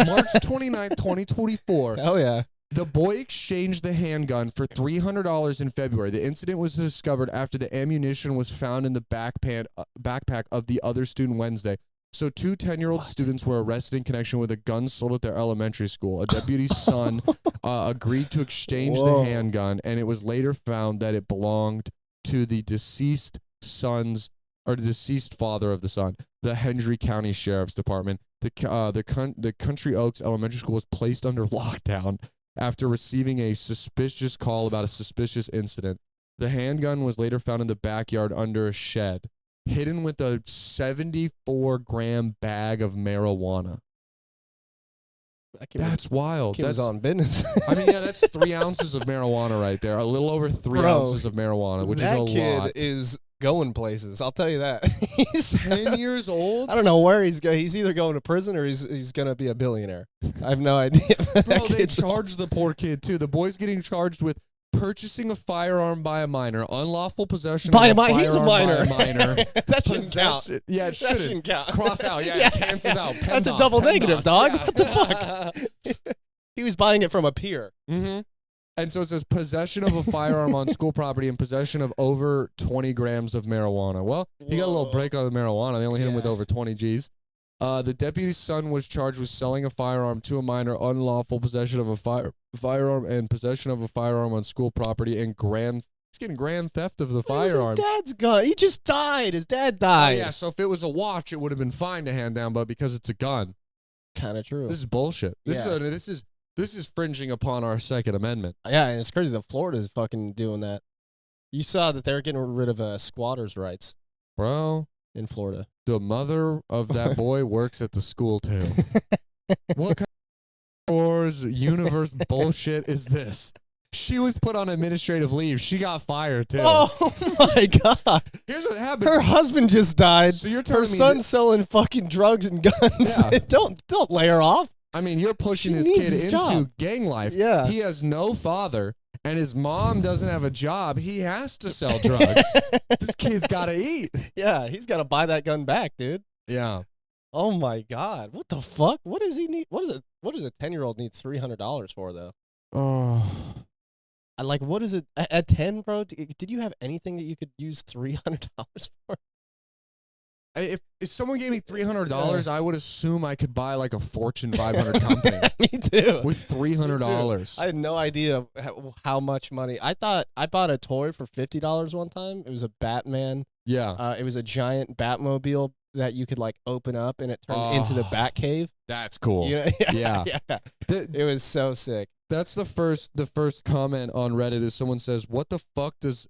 March 29th, 2024. Hell yeah. The boy exchanged the handgun for $300 in February. The incident was discovered after the ammunition was found in the backpack of the other student Wednesday. So 2 10-year-old students were arrested in connection with a gun sold at their elementary school. A deputy's son agreed to exchange the handgun, and it was later found that it belonged to the deceased father of the son. The Hendry County Sheriff's Department. The Country Oaks Elementary School was placed under lockdown after receiving a suspicious call about a suspicious incident. The handgun was later found in the backyard under a shed, hidden with a 74-gram bag of marijuana. That's wild. That's on business. I mean, yeah, that's 3 ounces of marijuana right there. A little over 3 ounces of marijuana, which is a lot. That kid is going places. I'll tell you that. He's 10 years old? I don't know where he's going. He's either going to prison or he's going to be a billionaire. I have no idea. Bro, they charged the poor kid, too. The boy's getting charged with purchasing a firearm by a minor, unlawful possession of a firearm he's a minor. by a minor. That shouldn't count. Yeah, it shouldn't. That shouldn't count. Cross out. Yeah, it cancels out. That's a double negative, dog. Yeah. What the fuck? He was buying it from a peer. Mm-hmm. And so it says possession of a firearm on school property and possession of over 20 grams of marijuana. Well, he got a little break on the marijuana. They only hit him with over 20 Gs. The deputy's son was charged with selling a firearm to a minor, unlawful possession of a firearm, and possession of a firearm on school property, and he's getting grand theft of the firearm. His dad's gun. He just died. His dad died. Oh, yeah, so if it was a watch, it would have been fine to hand down, but because it's a gun. Kind of true. This is bullshit. This is fringing upon our Second Amendment. Yeah, and it's crazy that Florida's fucking doing that. You saw that they're getting rid of squatters' rights. Bro. In Florida. The mother of that boy works at the school, too. What kind universe bullshit is this? She was put on administrative leave. She got fired too. Oh my God. Here's what happened. Her husband just died. So you're telling her me son's selling fucking drugs and guns. Yeah. Don't lay her off. I mean, you're pushing She this needs kid his into job. gang life. Yeah. He has no father, and his mom doesn't have a job. He has to sell drugs. This kid's got to eat. Yeah, he's got to buy that gun back, dude. Yeah. Oh my God. What the fuck? What does he need? What does a 10-year-old need $300 for though? Oh. Like, what is it at 10, bro? Did you have anything that you could use $300 for? If someone gave me $300, I would assume I could buy like a Fortune 500 company. Me too. With $300. I had no idea how much money. I thought I bought a toy for $50 one time. It was a Batman. Yeah. It was a giant Batmobile that you could like open up and it turned into the Batcave. That's cool. Yeah. Yeah. It was so sick. That's the first comment on Reddit is someone says, how the fuck does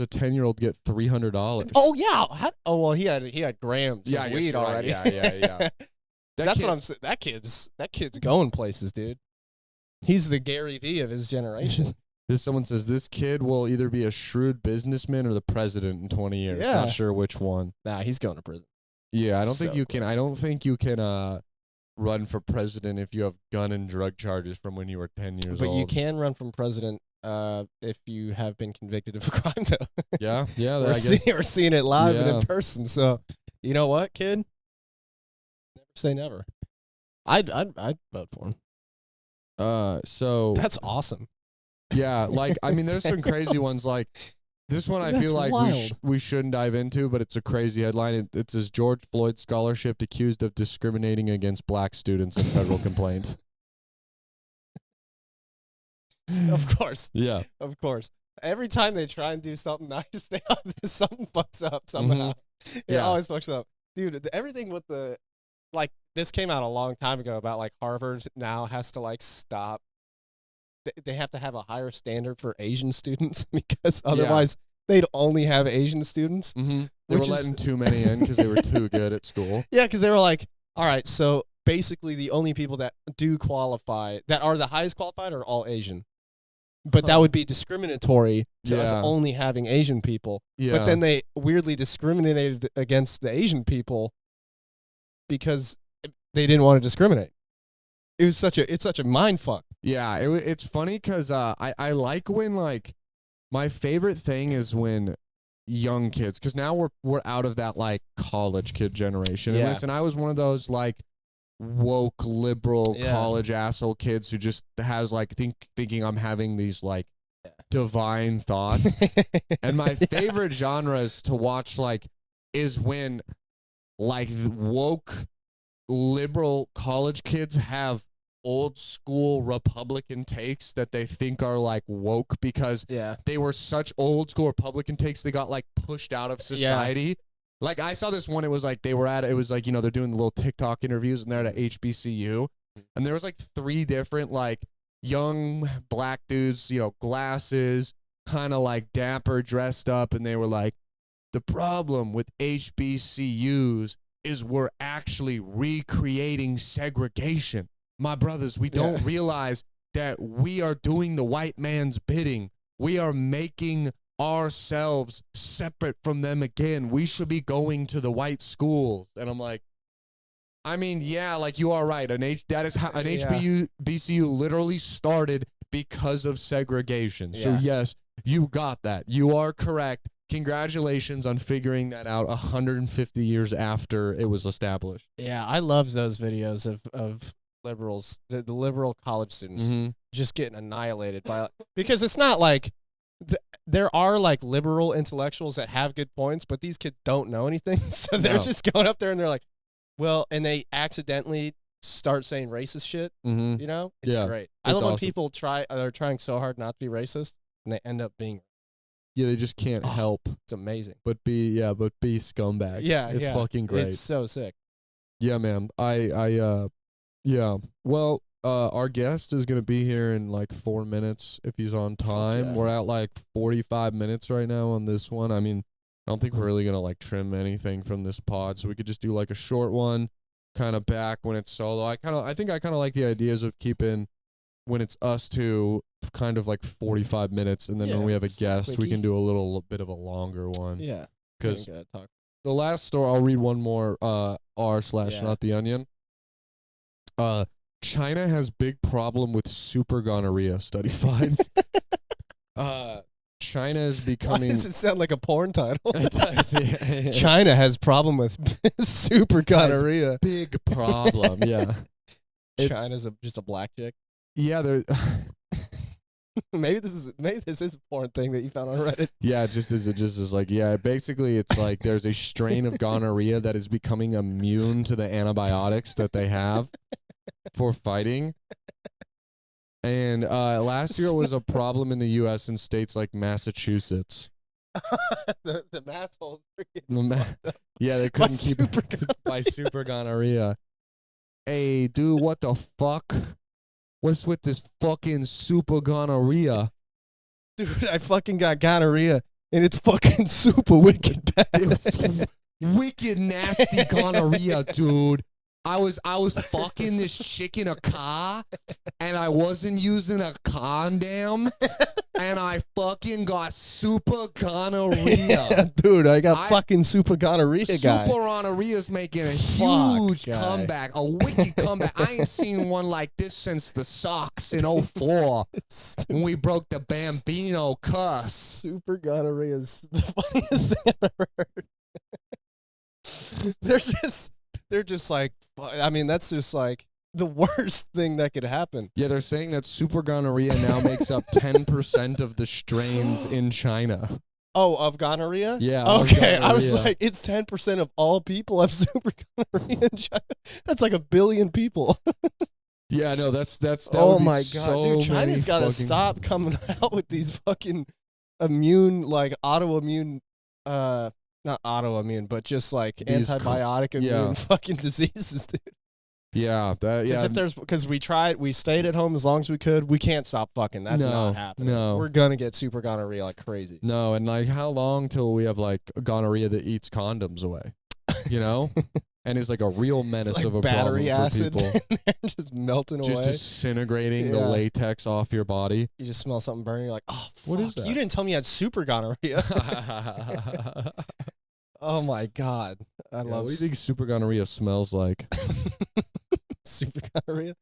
a 10-year-old get $300? Oh yeah. Well, he had grams Yeah, of I guess weed you're right. already. Yeah. That's what I'm saying. That kid's going places, dude. He's the Gary Vee of his generation. Someone says this kid will either be a shrewd businessman or the president in 20 years. Yeah. Not sure which one. Nah, he's going to prison. Yeah, I don't think So you can. I don't think you can run for president if you have gun and drug charges from when you were 10 years But old. you can run from president if you have been convicted of a crime, though. Yeah. We're seeing it live and Yeah. in person. So, you know what, kid? Never say never. I'd vote for him. So That's awesome. yeah, like I mean, there's some crazy ones like this one. I That's feel like wild. we shouldn't dive into, but it's a crazy headline. It says George Floyd scholarship accused of discriminating against black students in federal complaint. Of course. Yeah. Of course. Every time they try and do something nice, something fucks up somehow. It Yeah. always fucks up. Dude, everything with the, like, this came out a long time ago about, like, Harvard now has to, like, stop. They have to have a higher standard for Asian students because otherwise they'd only have Asian students. Mm-hmm. They were Which is- letting too many in because they were too good at school. Yeah, because they were like, all right, so basically the only people that do qualify, that are the highest qualified, are all Asian. But that would be discriminatory to us Yeah. only having Asian people. Yeah. But then they weirdly discriminated against the Asian people because they didn't want to discriminate. It's such a mind fuck. Yeah, it's funny because I like when, like, my favorite thing is when young kids, because now we're out of that, like, college kid generation. And Yeah. listen, I was one of those, like, woke liberal Yeah. college asshole kids who just has, like, thinking I'm having these, like, divine thoughts. And my favorite genres to watch, like, is when, like, woke liberal college kids have old school Republican takes that they think are like woke because Yeah. they were such old school Republican takes they got like pushed out of society. Like I saw this one, it was like it was like, you know, they're doing the little TikTok interviews and they're at a HBCU and there was like 3 different like young black dudes, you know, glasses, kind of like dapper, dressed up, and they were like, the problem with HBCUs is we're actually recreating segregation. My brothers, we don't realize that we are doing the white man's bidding. We are making ourselves separate from them again. We should be going to the white schools. And I'm like, I mean, yeah, like you are right. That is how an HBCU literally started because of segregation. So Yeah. yes, you got that. You are correct. Congratulations on figuring that out 150 years after it was established. Yeah, I love those videos of liberals, the liberal college students just getting annihilated by, because it's not like there are like liberal intellectuals that have good points, but these kids don't know anything. So they're just going up there and they're like, well, and they accidentally start saying racist shit. Mm-hmm. You know, it's great. I It's love when awesome. people are trying so hard not to be racist and they end up being. Yeah, they just can't help It's amazing. but be scumbags. Yeah, it's fucking great. It's so sick. Yeah, man. Yeah. Well, our guest is gonna be here in like 4 minutes if he's on time. yeah. We're at like 45 minutes right now on this one. I mean, I don't think we're really gonna like trim anything from this pod, so we could just do like a short one. kind of back when it's solo. I think I kind of like the ideas of keeping when it's us two kind of like 45 minutes, and then when we have a guest, we can do a little bit of a longer one. Yeah. Because the last story, I'll read one more. R/not the onion. China has big problem with super gonorrhea. Study finds. China is becoming. Why does it sound like a porn title? It does, yeah. China has problem with super gonorrhea. Big problem. Yeah. China's just a black chick. Yeah, they're. maybe this is a porn thing that you found on Reddit. Yeah, it just is like, yeah, basically it's like there's a strain of gonorrhea that is becoming immune to the antibiotics that they have for fighting. And last year it was a problem in the U.S. in states like Massachusetts. the massholes. Yeah, they couldn't keep it by super gonorrhea. Hey, dude, what the fuck? What's with this fucking super gonorrhea? Dude, I fucking got gonorrhea, and it's fucking super wicked bad. It's wicked nasty gonorrhea, dude. I was fucking this chick in a car, and I wasn't using a condom, and I fucking got super gonorrhea. Yeah, dude, I got fucking super gonorrhea, guy. Super gonorrhea's making a huge comeback, a wicked comeback. I ain't seen one like this since the Sox in 04 when we broke the Bambino cuss. Super gonorrhea is the funniest thing I've ever heard. They're just like, I mean, that's just like the worst thing that could happen. Yeah, they're saying that super gonorrhea now makes up 10% of the strains in China. Oh, of gonorrhea? Yeah. Okay, I was like, it's 10% of all people have super gonorrhea in China. That's like 1 billion people. Yeah, no, that oh would be my god, so dude! China's got to stop coming out with these fucking autoimmune, not autoimmune, but just like antibiotic immune fucking diseases, dude. Yeah, because we stayed at home as long as we could. We can't stop fucking. That's not happening. No, we're gonna get super gonorrhea like crazy. No, and like how long till we have like gonorrhea that eats condoms away? You know, and it's like a real menace like of a battery problem acid for people. just melting away, just disintegrating the latex off your body. You just smell something burning. You're like, oh, what is that? You didn't tell me you had super gonorrhea. Oh my god, I love. What do you think super gonorrhea smells like? Super gonorrhea?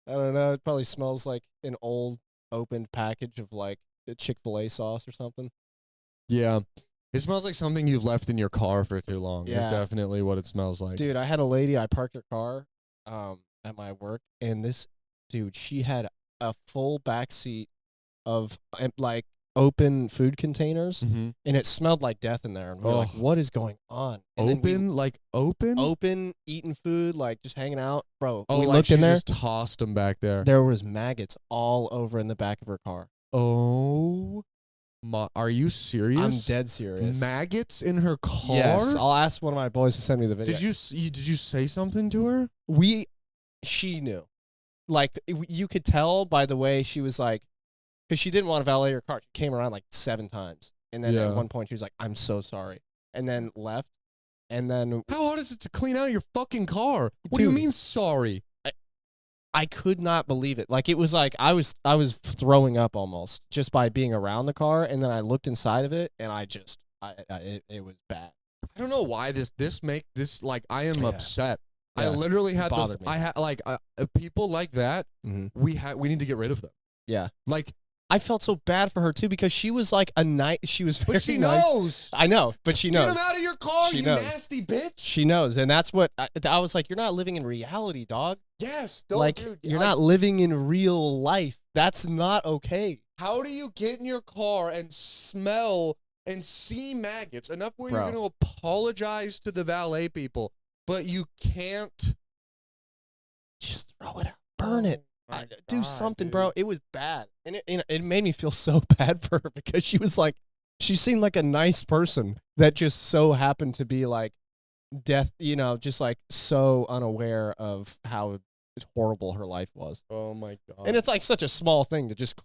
I don't know. It probably smells like an old opened package of like Chick-fil-A sauce or something. Yeah. It smells like something you've left in your car for too long. Yeah. It's definitely what it smells like. Dude, I had a lady, I parked her car at my work, and this dude, she had a full back seat of like open food containers, and it smelled like death in there. And we were like, what is going on? And open, eating food, like just hanging out. Bro, we looked in there. Just tossed them back there. There was maggots all over in the back of her car. Oh, are you serious? I'm dead serious. Maggots in her car? Yes, I'll ask one of my boys to send me the video. Did you say something to her? She knew. Like, you could tell by the way she was like, because she didn't want to valet her car. She came around like 7 times. And then at one point she was like, I'm so sorry. And then left. And then... How hard is it to clean out your fucking car? What do you mean sorry? I could not believe it. Like, it was like I was throwing up almost just by being around the car. And then I looked inside of it and it was bad. I don't know why this like, I am upset. Yeah. I literally had people like that. Mm-hmm. We need to get rid of them. Yeah. Like, I felt so bad for her too because she was like she was very nice. But she nice. knows. I know, but she knows. Get him out of your car, you nasty bitch. She knows, and that's what I was like. You're not living in reality, dog. Yes, dude. You're not living in real life. That's not okay. How do you get in your car and smell and see maggots enough where you're going to apologize to the valet people, but you can't just throw it out, burn it? Do something, dude. Bro. It was bad. And it made me feel so bad for her because she was like, she seemed like a nice person that just so happened to be like death, just like so unaware of how horrible her life was. Oh my God. And it's like such a small thing to just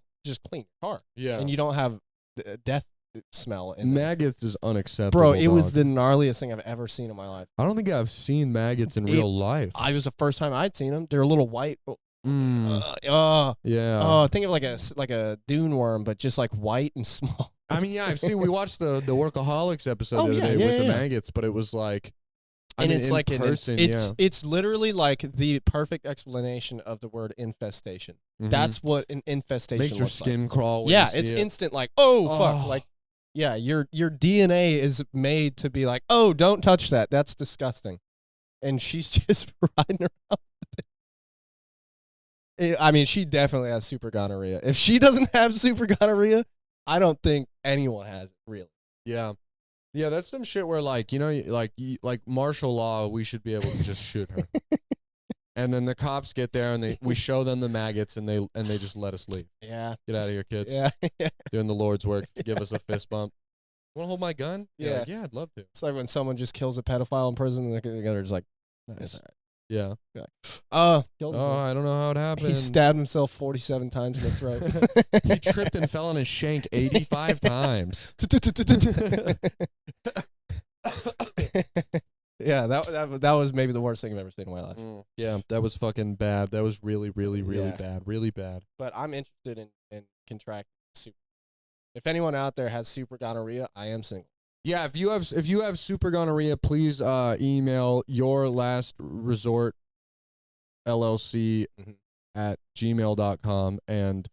clean your car. Yeah. And you don't have death smell in there. Maggots is unacceptable. Bro, it was dog. the gnarliest thing I've ever seen in my life. I don't think I've seen maggots in real life. I was the first time I'd seen them. They're a little white. Yeah. Oh, think of like a dune worm, but just like white and small. I mean, yeah, I've seen. We watched the Workaholics episode the other day with the maggots, but it was like, it's like person, it's literally like the perfect explanation of the word infestation. Mhm. That's what an infestation makes your looks skin like. crawl. When Yeah, you it's see it. instant. Like, oh fuck, like, yeah, your DNA is made to be like, oh, don't touch that. That's disgusting. And she's just riding around with it. I mean, she definitely has super gonorrhea. If she doesn't have super gonorrhea, I don't think anyone has it, really. Yeah. Yeah, that's some shit where, like, you know, like martial law, we should be able to just shoot her. And then the cops get there and we show them the maggots and they just let us leave. Yeah. Get out of here, kids. Yeah. Doing the Lord's work. Give us a fist bump. Want to hold my gun? Yeah. Like, yeah, I'd love to. It's like when someone just kills a pedophile in prison and they're just like, Nice. all right. Yeah. Killed him. Oh, I don't know how it happened. He stabbed himself 47 times in the throat. He tripped and fell on his shank 85 times. Yeah, that was maybe the worst thing I've ever seen in my life. Yeah, that was fucking bad. That was really, really, really bad. Really bad. But I'm interested in contracting super. If anyone out there has super gonorrhea, I am single. Yeah, if you have super gonorrhea, please email your last resort LLC at gmail.com and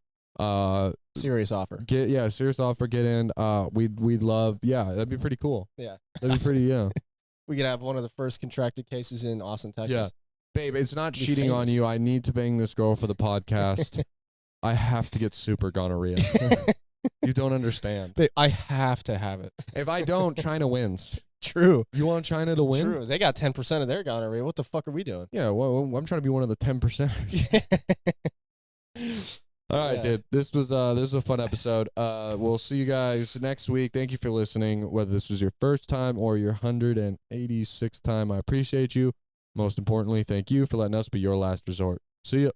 serious offer. Serious offer, get in. We'd love, that'd be pretty cool. Yeah. That'd be pretty, yeah. We could have one of the first contracted cases in Austin, Texas. Yeah. Babe, it's not Be cheating on famous. you. I need to bang this girl for the podcast. I have to get super gonorrhea. You don't understand. I have to have it. If I don't, China wins. True. You want China to win? True. They got 10% of their gonorrhea. What the fuck are we doing? Yeah, well, I'm trying to be one of the 10%. All right, dude. This was a fun episode. We'll see you guys next week. Thank you for listening. Whether this was your first time or your 186th time, I appreciate you. Most importantly, thank you for letting us be your last resort. See ya.